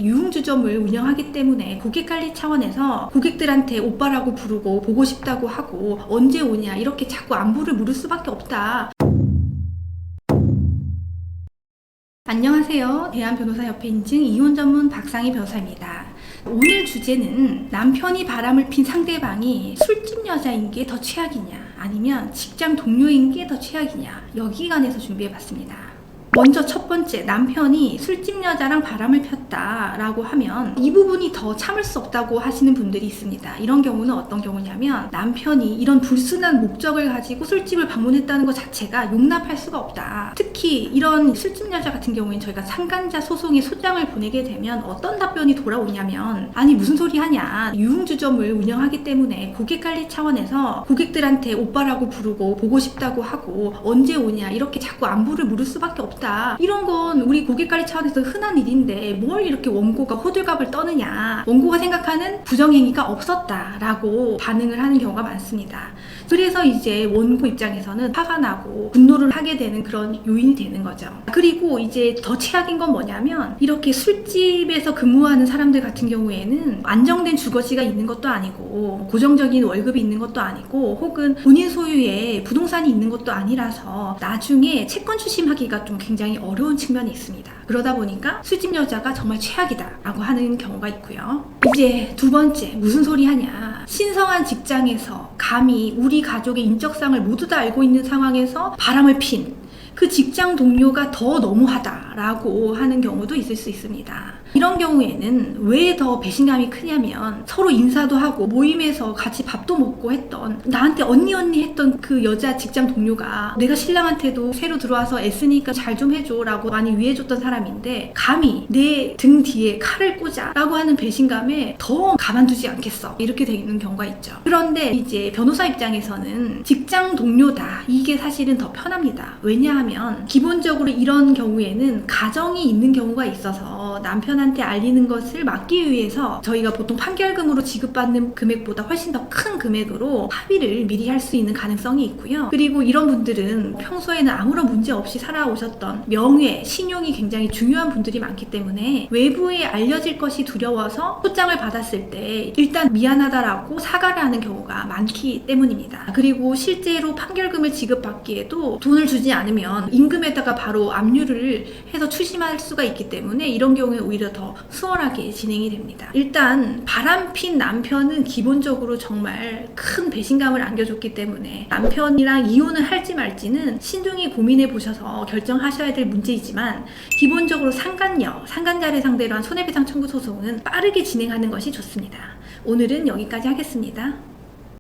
유흥주점을 운영하기 때문에 고객관리 차원에서 고객들한테 오빠라고 부르고 보고 싶다고 하고 언제 오냐 이렇게 자꾸 안부를 물을 수밖에 없다. 안녕하세요. 대한변호사협회 인증 이혼 전문 박상희 변호사입니다. 오늘 주제는 남편이 바람을 핀 상대방이 술집 여자인 게 더 최악이냐 아니면 직장 동료인 게 더 최악이냐 여기에 관해서 준비해봤습니다. 먼저 첫 번째, 남편이 술집 여자랑 바람을 폈다라고 하면 이 부분이 더 참을 수 없다고 하시는 분들이 있습니다. 이런 경우는 어떤 경우냐면 남편이 이런 불순한 목적을 가지고 술집을 방문했다는 것 자체가 용납할 수가 없다. 특히 이런 술집 여자 같은 경우에는 저희가 상간자 소송의 소장을 보내게 되면 어떤 답변이 돌아오냐면 아니 무슨 소리 하냐, 유흥주점을 운영하기 때문에 고객관리 차원에서 고객들한테 오빠라고 부르고 보고 싶다고 하고 언제 오냐 이렇게 자꾸 안부를 물을 수밖에 없다. 이런 건 우리 고객관리 차원에서 흔한 일인데 뭘 이렇게 원고가 호들갑을 떠느냐, 원고가 생각하는 부정행위가 없었다라고 반응을 하는 경우가 많습니다. 그래서 이제 원고 입장에서는 화가 나고 분노를 하게 되는 그런 요인이 되는 거죠. 그리고 이제 더 최악인 건 뭐냐면 이렇게 술집에서 근무하는 사람들 같은 경우에는 안정된 주거지가 있는 것도 아니고 고정적인 월급이 있는 것도 아니고 혹은 본인 소유의 부동산이 있는 것도 아니라서 나중에 채권 추심하기가 좀 굉장히 어려운 측면이 있습니다. 그러다 보니까 술집 여자가 정말 최악이다 라고 하는 경우가 있고요. 이제 두 번째, 무슨 소리 하냐, 신성한 직장에서 감히 우리 가족의 인적상을 모두 다 알고 있는 상황에서 바람을 핀 그 직장 동료가 더 너무하다라고 하는 경우도 있을 수 있습니다. 이런 경우에는 왜 더 배신감이 크냐면 서로 인사도 하고 모임에서 같이 밥도 먹고 했던, 나한테 언니 했던 그 여자 직장 동료가 내가 신랑한테도 새로 들어와서 애쓰니까 잘 좀 해줘 라고 많이 위해줬던 사람인데 감히 내 등 뒤에 칼을 꽂아 라고 하는 배신감에 더 가만두지 않겠어 이렇게 되는 경우가 있죠. 그런데 이제 변호사 입장에서는 직장 동료다 이게 사실은 더 편합니다. 왜냐하면 기본적으로 이런 경우에는 가정이 있는 경우가 있어서 남편한테 알리는 것을 막기 위해서 저희가 보통 판결금으로 지급받는 금액보다 훨씬 더 큰 금액으로 합의를 미리 할 수 있는 가능성이 있고요. 그리고 이런 분들은 평소에는 아무런 문제 없이 살아오셨던 명예, 신용이 굉장히 중요한 분들이 많기 때문에 외부에 알려질 것이 두려워서 소장을 받았을 때 일단 미안하다라고 사과를 하는 경우가 많기 때문입니다. 그리고 실제로 판결금을 지급받기에도 돈을 주지 않으면 임금에다가 바로 압류를 해서 추심할 수가 있기 때문에 이런 경우에 오히려 더 수월하게 진행이 됩니다. 일단 바람핀 남편은 기본적으로 정말 큰 배신감을 안겨줬기 때문에 남편이랑 이혼을 할지 말지는 신중히 고민해 보셔서 결정하셔야 될 문제이지만 기본적으로 상간자를 상대로 한 손해배상 청구 소송은 빠르게 진행하는 것이 좋습니다. 오늘은 여기까지 하겠습니다.